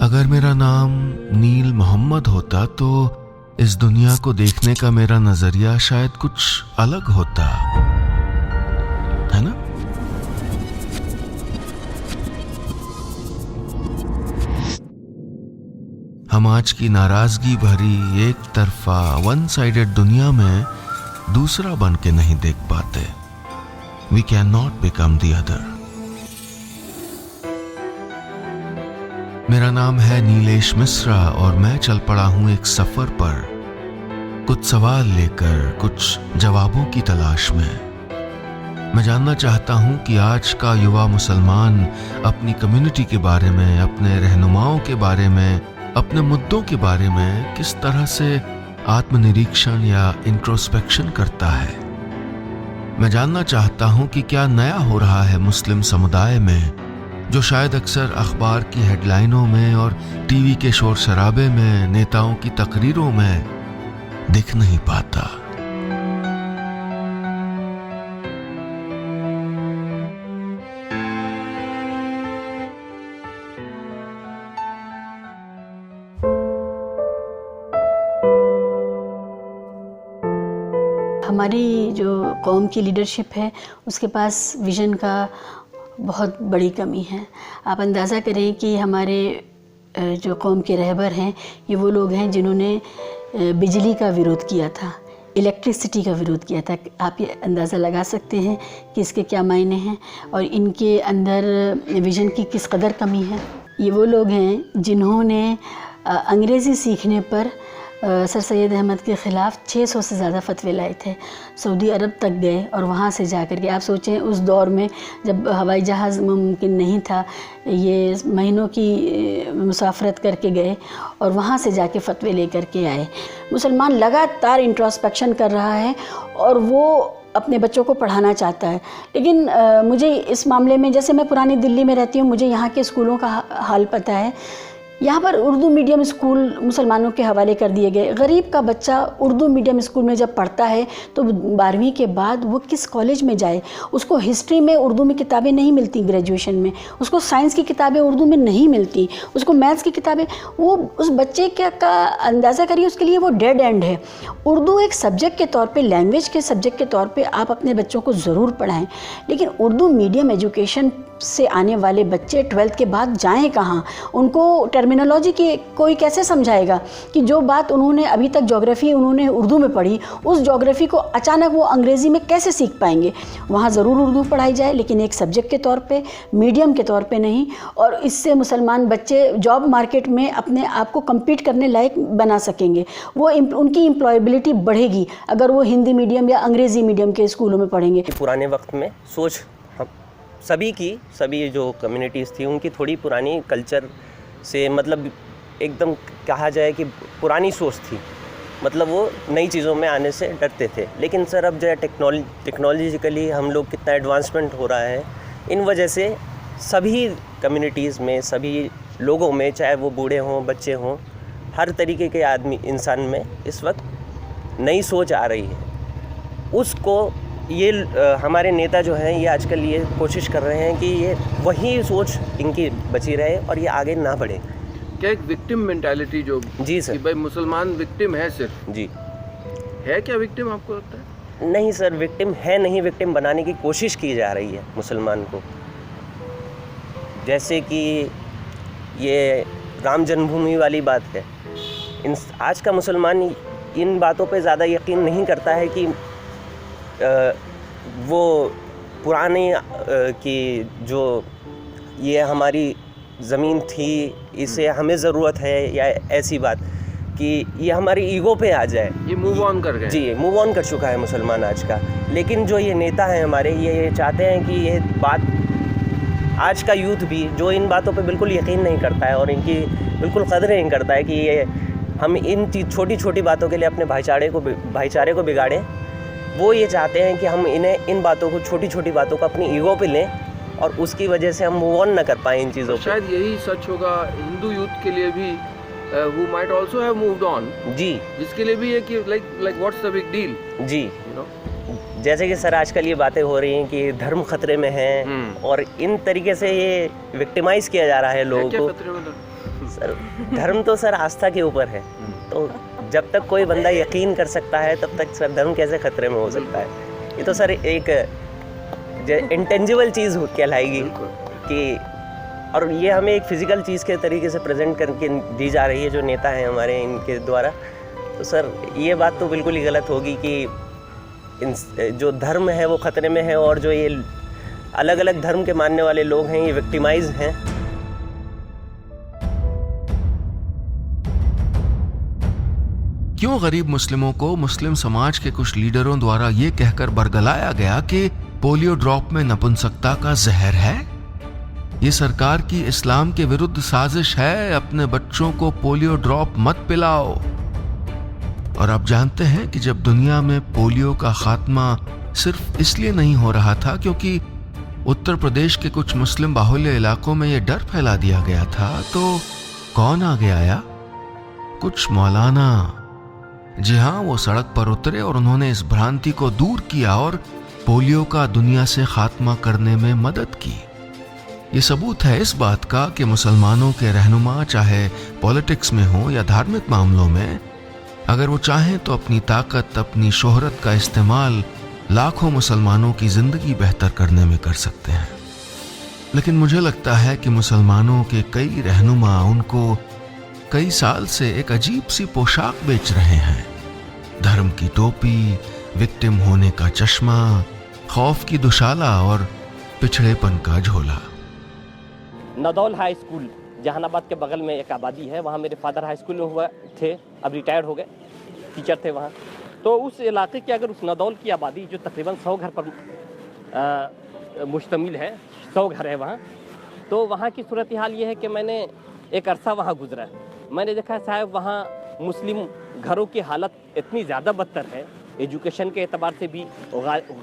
अगर मेरा नाम नील मोहम्मद होता तो इस दुनिया को देखने का मेरा नजरिया शायद कुछ अलग होता, है ना? हम आज की नाराजगी भरी एक तरफा वन साइडेड दुनिया में दूसरा बन के नहीं देख पाते। We can not become the other. मेरा नाम है नीलेश मिश्रा और मैं चल पड़ा हूं एक सफर पर, कुछ सवाल लेकर, कुछ जवाबों की तलाश में। मैं जानना चाहता हूं कि आज का युवा मुसलमान अपनी कम्युनिटी के बारे में, अपने रहनुमाओं के बारे में, अपने मुद्दों के बारे में किस तरह से आत्मनिरीक्षण या इंट्रोस्पेक्शन करता है। मैं जानना चाहता हूं कि क्या नया हो रहा है मुस्लिम समुदाय में जो शायद अक्सर अखबार की हेडलाइनों में और टीवी के शोर शराबे में, नेताओं की तकरीरों में दिख नहीं पाता। हमारी जो कौम की लीडरशिप है उसके पास विज़न का बहुत बड़ी कमी है। आप अंदाज़ा करें कि हमारे जो कौम के रहबर हैं ये वो लोग हैं जिन्होंने बिजली का विरोध किया था, इलेक्ट्रिसिटी का विरोध किया था। आप ये अंदाज़ा लगा सकते हैं कि इसके क्या मायने हैं और इनके अंदर विज़न की किस कदर कमी है। ये वो लोग हैं जिन्होंने अंग्रेज़ी सीखने पर सर सैयद अहमद के ख़िलाफ़ 600 से ज़्यादा फतवे लाए थे। सऊदी अरब तक गए और वहाँ से जा कर के, आप सोचें उस दौर में जब हवाई जहाज़ मुमकिन नहीं था, ये महीनों की मुसाफरत करके गए और वहाँ से जाके फतवे लेकर के आए। मुसलमान लगातार इंट्रोस्पेक्शन कर रहा है और वो अपने बच्चों को पढ़ाना चाहता है। लेकिन मुझे इस मामले में, जैसे मैं पुरानी दिल्ली में रहती हूँ, मुझे यहाँ के स्कूलों का हाल पता है। यहाँ पर उर्दू मीडियम स्कूल मुसलमानों के हवाले कर दिए गए। गरीब का बच्चा उर्दू मीडियम स्कूल में जब पढ़ता है तो 12वीं के बाद वो किस कॉलेज में जाए? उसको हिस्ट्री में उर्दू में किताबें नहीं मिलती, ग्रेजुएशन में उसको साइंस की किताबें उर्दू में नहीं मिलती, उसको मैथ्स की किताबें, वो उस बच्चे का अंदाज़ा करिए, उसके लिए वो डेड एंड है। उर्दू एक सब्जेक्ट के तौर पर, लैंग्वेज के सब्जेक्ट के तौर पर आप अपने बच्चों को ज़रूर पढ़ाएँ, लेकिन उर्दू मीडियम एजुकेशन से आने वाले बच्चे 12th के बाद जाएं कहाँ? उनको टर्मिनोलॉजी की कोई कैसे समझाएगा कि जो बात उन्होंने अभी तक ज्योग्राफी उन्होंने उर्दू में पढ़ी, उस ज्योग्राफी को अचानक वो अंग्रेज़ी में कैसे सीख पाएंगे? वहाँ ज़रूर उर्दू पढ़ाई जाए, लेकिन एक सब्जेक्ट के तौर पे, मीडियम के तौर पे नहीं। और इससे मुसलमान बच्चे जॉब मार्केट में अपने आप को कम्पीट करने लायक बना सकेंगे। वो उनकी एम्प्लॉयबिलिटी बढ़ेगी अगर वो हिंदी मीडियम या अंग्रेज़ी मीडियम के स्कूलों में पढ़ेंगे। पुराने वक्त में सोच सभी जो कम्युनिटीज़ थी उनकी थोड़ी पुरानी कल्चर से, मतलब एकदम कहा जाए कि पुरानी सोच थी, मतलब वो नई चीज़ों में आने से डरते थे। लेकिन सर अब जो है टेक्नोलॉजिकली हम लोग कितना एडवांसमेंट हो रहा है, इन वजह से सभी कम्युनिटीज़ में, सभी लोगों में, चाहे वो बूढ़े हों, बच्चे हों, हर तरीके के आदमी, इंसान में इस वक्त नई सोच आ रही है। उसको ये हमारे नेता जो हैं ये आजकल ये कोशिश कर रहे हैं कि ये वही सोच इनकी बची रहे और ये आगे ना बढ़े। क्या एक विक्टिम मेंटालिटी जो, जी सर, कि भाई मुसलमान विक्टिम है सिर्फ, जी है क्या विक्टिम आपको लगता है? नहीं सर, विक्टिम है नहीं, विक्टिम बनाने की कोशिश की जा रही है मुसलमान को। जैसे कि ये राम जन्मभूमि वाली बात है, आज का मुसलमान इन बातों पे ज़्यादा यकीन नहीं करता है कि वो पुराने की जो ये हमारी ज़मीन थी इसे हमें ज़रूरत है, या ऐसी बात कि ये हमारी ईगो पे आ जाए। ये मूव ऑन कर गए। जी, मूव ऑन कर चुका है मुसलमान आज का। लेकिन जो ये नेता हैं हमारे, ये चाहते हैं कि ये बात, आज का यूथ भी जो इन बातों पे बिल्कुल यकीन नहीं करता है और इनकी बिल्कुल कदर नहीं करता है कि ये हम इन छोटी छोटी बातों के लिए अपने भाईचारे को बिगाड़ें, वो ये चाहते हैं कि हम इन बातों को, छोटी छोटी बातों को अपनी ईगो पे लें और उसकी वजह से हम मूव ऑन ना कर पाएँ इन चीज़ों पे। शायद यही सच होगा हिंदू यूथ के लिए भी, who might also have moved on, जी, जिसके लिए भी है कि like what's the big deal, जी, जैसे कि सर आजकल ये बातें हो रही हैं कि धर्म खतरे में है और इन तरीके से ये विक्टिमाइज किया जा रहा है लोगों को। सर धर्म तो सर आस्था के ऊपर है, तो जब तक कोई बंदा यकीन कर सकता है तब तक सर धर्म कैसे खतरे में हो सकता है। ये तो सर एक इंटेंजिबल चीज़ कहलाएगी कि, और ये हमें एक फिजिकल चीज़ के तरीके से प्रेजेंट करके दी जा रही है जो नेता हैं हमारे इनके द्वारा। तो सर ये बात तो बिल्कुल ही गलत होगी कि जो धर्म है वो खतरे में है, और जो ये अलग अलग धर्म के मानने वाले लोग हैं ये विक्टिमाइज हैं। क्यों गरीब मुस्लिमों को मुस्लिम समाज के कुछ लीडरों द्वारा ये कहकर बरगलाया गया कि पोलियो ड्रॉप में नपुंसकता का जहर है? ये सरकार की इस्लाम के विरुद्ध साजिश है, अपने बच्चों को पोलियो ड्रॉप मत पिलाओ। और आप जानते हैं कि जब दुनिया में पोलियो का खात्मा सिर्फ इसलिए नहीं हो रहा था क्योंकि उत्तर प्रदेश के कुछ मुस्लिम बाहुल्य इलाकों में यह डर फैला दिया गया था, तो कौन आगे आया? कुछ मौलाना। जी हाँ, वो सड़क पर उतरे और उन्होंने इस भ्रांति को दूर किया और पोलियो का दुनिया से खात्मा करने में मदद की। ये सबूत है इस बात का कि मुसलमानों के रहनुमा चाहे पॉलिटिक्स में हो या धार्मिक मामलों में, अगर वो चाहें तो अपनी ताकत, अपनी शोहरत का इस्तेमाल लाखों मुसलमानों की जिंदगी बेहतर करने में कर सकते हैं। लेकिन मुझे लगता है कि मुसलमानों के कई रहनुमा उनको कई साल से एक अजीब सी पोशाक बेच रहे हैं। धर्म की टोपी, विक्टिम होने का चश्मा, खौफ की दुशाला और पिछड़ेपन का झोला। नदौल हाई स्कूल जहानाबाद के बगल में एक आबादी है, वहाँ मेरे फादर हाई स्कूल में हुआ थे, अब रिटायर्ड हो गए, टीचर थे वहाँ। तो उस इलाके की अगर उस नदौल की आबादी जो तकरीबन 100 घर पर मुश्तमिल है, 100 घर है वहाँ, तो वहाँ की सूरत हाल ये है कि मैंने एक अरसा वहाँ गुजरा है, मैंने देखा साहब वहाँ मुस्लिम घरों की हालत इतनी ज़्यादा बदतर है, एजुकेशन के एतबार से भी,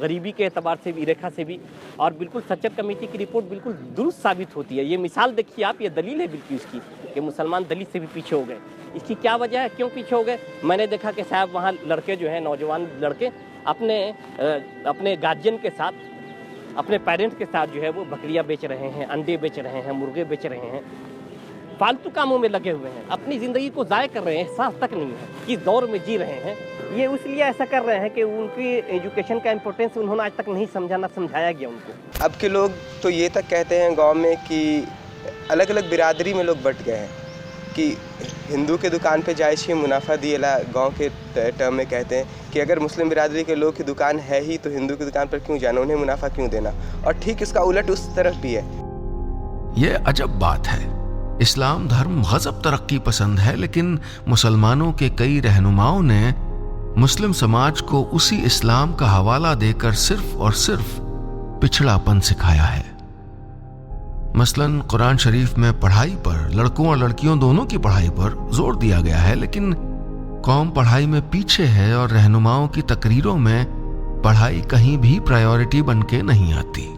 गरीबी के एतबार से भी, रेखा से भी, और बिल्कुल सच्चर कमेटी की रिपोर्ट बिल्कुल दुरुस्त साबित होती है। ये मिसाल देखिए आप, ये दलील है बिल्कुल इसकी कि मुसलमान दलित से भी पीछे हो गए। इसकी क्या वजह है, क्यों पीछे हो गए? मैंने देखा कि साहब वहाँ लड़के जो हैं, नौजवान लड़के अपने गार्जियन के साथ, अपने पेरेंट्स के साथ जो है वो बकरियाँ बेच रहे हैं, अंडे बेच रहे हैं, मुर्गे बेच रहे हैं, फालतू कामों में लगे हुए हैं, अपनी ज़िंदगी को ज़ाय कर रहे हैं, एहसास तक नहीं है किस दौर में जी रहे हैं। ये इसलिए ऐसा कर रहे हैं कि उनकी एजुकेशन का इम्पोर्टेंस उन्होंने आज तक नहीं समझा, ना समझाया गया उनको। अब के लोग तो ये तक कहते हैं गांव में कि अलग अलग बिरादरी में लोग बट गए हैं कि हिंदू के दुकान पे जायशी मुनाफा दिएला, गांव के टर्म में कहते हैं कि अगर मुस्लिम बिरादरी के लोग की दुकान है ही तो हिंदू की दुकान पर क्यों जाना, उन्हें मुनाफा क्यों देना। और ठीक इसका उलट उस तरफ भी है। ये अजब बात है, इस्लाम धर्म गजब तरक्की पसंद है, लेकिन मुसलमानों के कई रहनुमाओं ने मुस्लिम समाज को उसी इस्लाम का हवाला देकर सिर्फ और सिर्फ पिछड़ापन सिखाया है। मसलन कुरान शरीफ में पढ़ाई पर, लड़कों और लड़कियों दोनों की पढ़ाई पर जोर दिया गया है, लेकिन कौम पढ़ाई में पीछे है और रहनुमाओं की तकरीरों में पढ़ाई कहीं भी प्रायोरिटी बनके नहीं आती।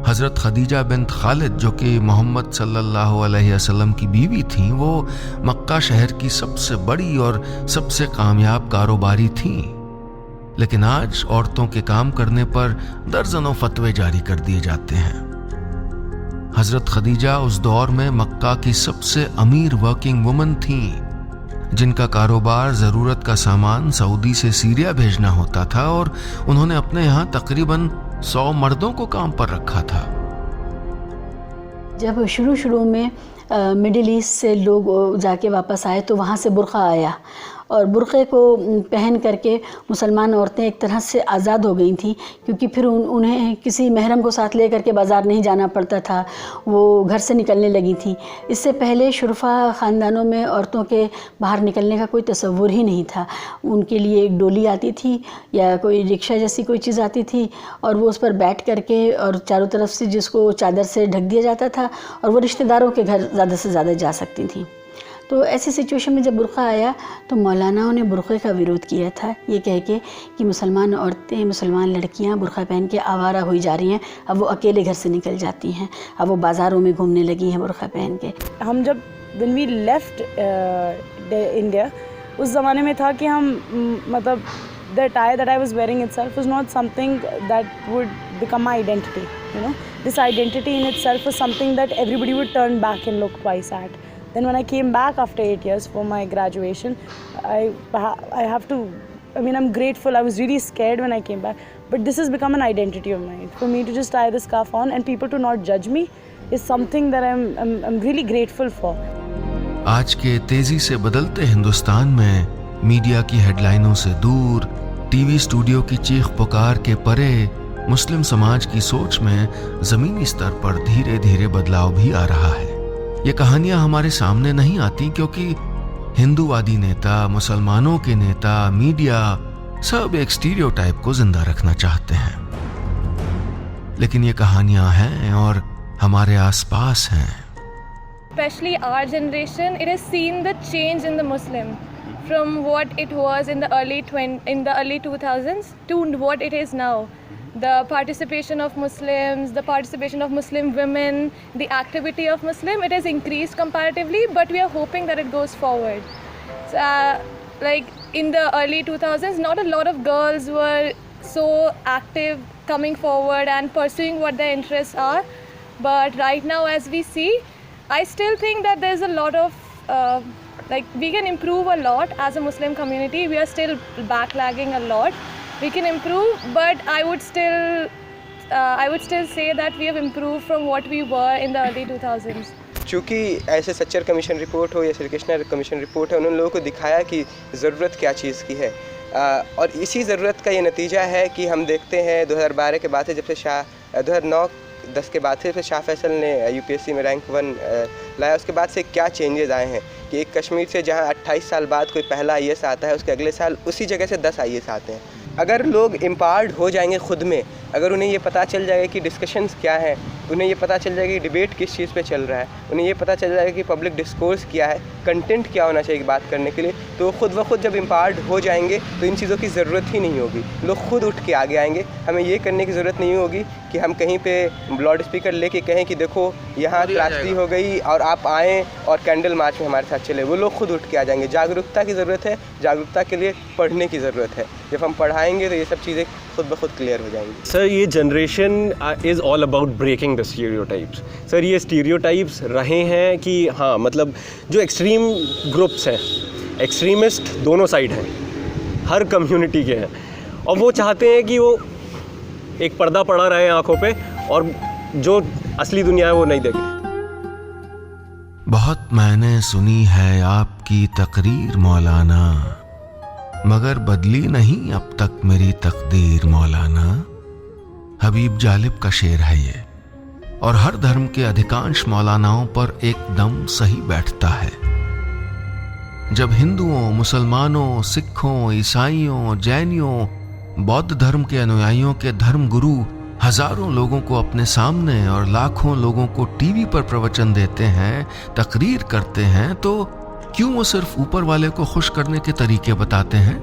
हजरत खदीजा बिन्त खालिद जो कि मोहम्मद सल्लल्लाहु अलैहि वसल्लम की बीवी थीं, वो मक्का शहर की सबसे बड़ी और सबसे कामयाब कारोबारी थीं, लेकिन आज औरतों के काम करने पर दर्जनों फतवे जारी कर दिए जाते हैं। हजरत खदीजा उस दौर में मक्का की सबसे अमीर वर्किंग वुमन थीं, जिनका कारोबार ज़रूरत का सामान सऊदी से सीरिया भेजना होता था, और उन्होंने अपने यहाँ तकरीबन 100 मर्दों को काम पर रखा था। जब शुरू में मिडिल ईस्ट से लोग जाके वापस आए तो वहाँ से बुर्का आया, और बुर्क़े को पहन करके मुसलमान औरतें एक तरह से आज़ाद हो गई थीं, क्योंकि फिर उन्हें किसी महरम को साथ ले करके बाज़ार नहीं जाना पड़ता था, वो घर से निकलने लगी थीं। इससे पहले शुरफा ख़ानदानों में औरतों के बाहर निकलने का कोई तसव्वुर ही नहीं था। उनके लिए एक डोली आती थी या कोई रिक्शा जैसी कोई चीज़ आती थी, और वो उस पर बैठ करके, और चारों तरफ से जिसको चादर से ढक दिया जाता था, और वो रिश्तेदारों के घर ज़्यादा से ज़्यादा जा सकती थीं। तो ऐसी सिचुएशन में जब बुर्का आया तो मौलानाओं ने बुर्क़े का विरोध किया था, ये कह के कि मुसलमान औरतें, मुसलमान लड़कियां बुर्का पहन के आवारा हुई जा रही हैं, अब वो अकेले घर से निकल जाती हैं, अब वो बाज़ारों में घूमने लगी हैं बुर्का पहन के। हम जब व्हेन वी लेफ्ट इंडिया, उस ज़माने में था कि हम मतलब the attire that I was wearing itself was not something that would become my identity. You know, this identity in itself was something that everybody would turn back and look twice at. Then when I came back after 8 years for my graduation, I have to, I mean, I'm grateful. I was really scared when I came back, but this has become an identity of mine. For me to just tie the scarf on and people to not judge me is something that I'm really grateful for. आज के तेजी से बदलते हिंदुस्तान में media की हेडलाइनों से दूर, TV studio की चीख पुकार के परे मुस्लिम समाज की सोच में जमीनी स्तर पर धीरे धीरे बदलाव भी आ रहा है। ये कहानियां हमारे सामने नहीं आती क्योंकि हिंदूवादी नेता, मुसलमानों के नेता, मीडिया सब एक स्टीरियोटाइप को जिंदा रखना चाहते हैं। लेकिन ये कहानियां हैं और हमारे आसपास हैं। Especially our generation, it has seen the change in the Muslim from what it was in the early 2000s to what it is now. The participation of Muslims, the participation of Muslim women, the activity of Muslim, it has increased comparatively, but we are hoping that it goes forward. So, like in the early 2000s, not a lot of girls were so active coming forward and pursuing what their interests are. But right now, as we see, I still think that there's a lot of, we can improve a lot as a Muslim community. We are still backlagging a lot. We can improve, but I would still say that we have improved from what we were in the early 2000s. चूँकि ऐसे Sachar commission report हो या Shri Krishna commission report है, उन्होंने लोगों को दिखाया कि ज़रूरत क्या चीज़ की है, और इसी ज़रूरत का ये नतीजा है कि हम देखते हैं 2012 के बाद से, जब से 2009-10 के बाद से शाह फैसल ने यूपीएससी में रैंक 1 लाया, उसके बाद से क्या चेंजेस आए हैं कि एक कश्मीर से जहाँ 28 साल बाद कोई पहला आईएएस आता है, उसके अगले साल उसी जगह से 10 आईएएस आते हैं। अगर लोग एम्पावर्ड हो जाएंगे खुद में, अगर उन्हें ये पता चल जाएगा कि डिस्कशंस क्या हैं, उन्हें ये पता चल जाएगा कि डिबेट किस चीज़ पे चल रहा है, उन्हें ये पता चल जाएगा कि पब्लिक डिस्कोर्स क्या है, कंटेंट क्या होना चाहिए बात करने के लिए, तो खुद ब खुद जब एम्पावर्ड हो जाएंगे तो इन चीज़ों की ज़रूरत ही नहीं होगी। लोग खुद उठ के आगे आएंगे। हमें ये करने की ज़रूरत नहीं होगी कि हम कहीं पे लाउड स्पीकर लेके कहें कि देखो यहाँ त्रासदी हो गई और आप आएँ और कैंडल मार्च में हमारे साथ चले। वो लोग खुद उठ के आ जाएंगे। जागरूकता की ज़रूरत है, जागरूकता के लिए पढ़ने की ज़रूरत है। जब हम पढ़ाएंगे तो ये सब चीज़ें खुद ब खुद क्लियर हो जाएंगी। सर, ये generation is all about breaking the stereotypes. Sir, ये स्टीरियोटाइप्स रहे हैं कि हाँ, मतलब जो एक्सट्रीम ग्रुप्स हैं, एक्सट्रीमिस्ट दोनों साइड हैं, हर कम्युनिटी के हैं, और वो चाहते हैं कि वो एक पर्दा पड़ा रहे आंखों पे और जो असली दुनिया है वो नहीं देखे। बहुत मैंने सुनी है आपकी तकरीर मौलाना, मगर बदली नहीं अब तक मेरी तकदीर मौलाना। हबीब जालिब का शेर है ये, और हर धर्म के अधिकांश मौलानाओं पर एकदम सही बैठता है। जब हिंदुओं, मुसलमानों, सिखों, ईसाइयों, जैनियों, बौद्ध धर्म के अनुयायियों के धर्म गुरु हजारों लोगों को अपने सामने और लाखों लोगों को टीवी पर प्रवचन देते हैं, तकरीर करते हैं, तो क्यों वो सिर्फ ऊपर वाले को खुश करने के तरीके बताते हैं?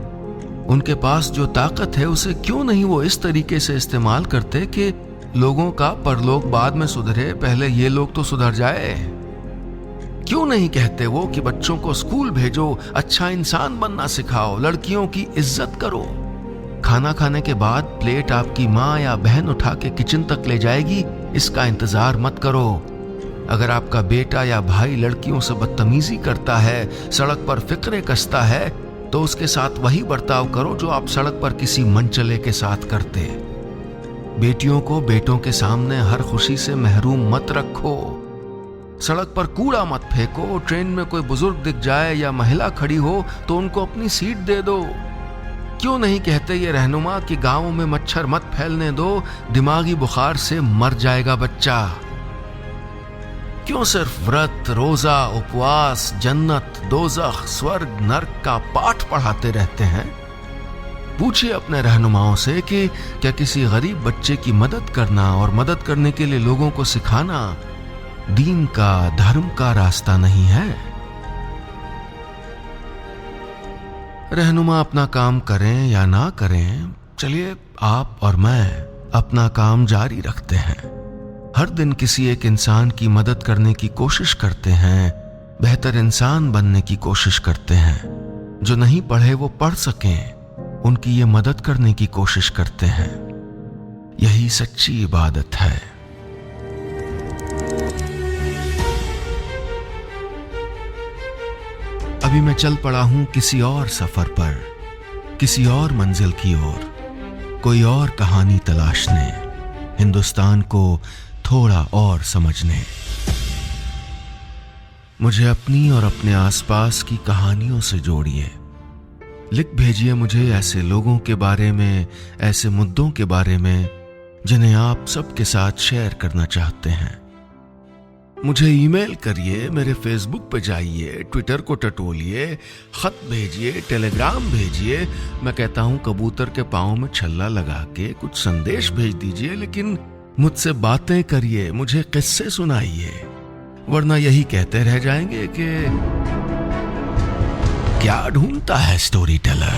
उनके पास जो ताकत है उसे क्यों नहीं वो इस तरीके से इस्तेमाल करते कि लोगों का परलोक बाद में सुधरे, पहले ये लोग तो सुधर जाए? क्यों नहीं कहते वो कि बच्चों को स्कूल भेजो, अच्छा इंसान बनना सिखाओ, लड़कियों की इज्जत करो, खाना खाने के बाद प्लेट आपकी माँ या बहन उठा के किचन तक ले जाएगी, इसका इंतजार मत करो। अगर आपका बेटा या भाई लड़कियों से बदतमीजी करता है, सड़क पर फिक्रे कसता है, तो उसके साथ वही बर्ताव करो जो आप सड़क पर किसी मनचले के साथ करते। बेटियों को बेटों के सामने हर खुशी से महरूम मत रखो। सड़क पर कूड़ा मत फेंको। ट्रेन में कोई बुजुर्ग दिख जाए या महिला खड़ी हो तो उनको अपनी सीट दे दो। क्यों नहीं कहते ये रहनुमा कि गांवों में मच्छर मत फैलने दो, दिमागी बुखार से मर जाएगा बच्चा? क्यों सिर्फ व्रत, रोजा, उपवास, जन्नत, दोजख, स्वर्ग, नर्क का पाठ पढ़ाते रहते हैं? पूछिए अपने रहनुमाओं से कि क्या किसी गरीब बच्चे की मदद करना और मदद करने के लिए लोगों को सिखाना दीन का, धर्म का रास्ता नहीं है? रहनुमा अपना काम करें या ना करें, चलिए आप और मैं अपना काम जारी रखते हैं। हर दिन किसी एक इंसान की मदद करने की कोशिश करते हैं, बेहतर इंसान बनने की कोशिश करते हैं। जो नहीं पढ़े वो पढ़ सकें, उनकी ये मदद करने की कोशिश करते हैं। यही सच्ची इबादत है। अभी मैं चल पड़ा हूं किसी और सफर पर, किसी और मंजिल की ओर, कोई और कहानी तलाशने, हिंदुस्तान को थोड़ा और समझने। मुझे अपनी और अपने आसपास की कहानियों से जोड़िए। लिख भेजिए मुझे ऐसे लोगों के बारे में, ऐसे मुद्दों के बारे में जिन्हें आप सबके साथ शेयर करना चाहते हैं। मुझे ईमेल करिए, मेरे फेसबुक पे जाइए, ट्विटर को टटोलिए, खत भेजिए, टेलीग्राम भेजिए। मैं कहता हूं कबूतर के पांव में छल्ला लगा के कुछ संदेश भेज दीजिए, लेकिन मुझसे बातें करिए, मुझे किस्से सुनाइए, वरना यही कहते रह जाएंगे कि क्या ढूंढता है स्टोरी टेलर।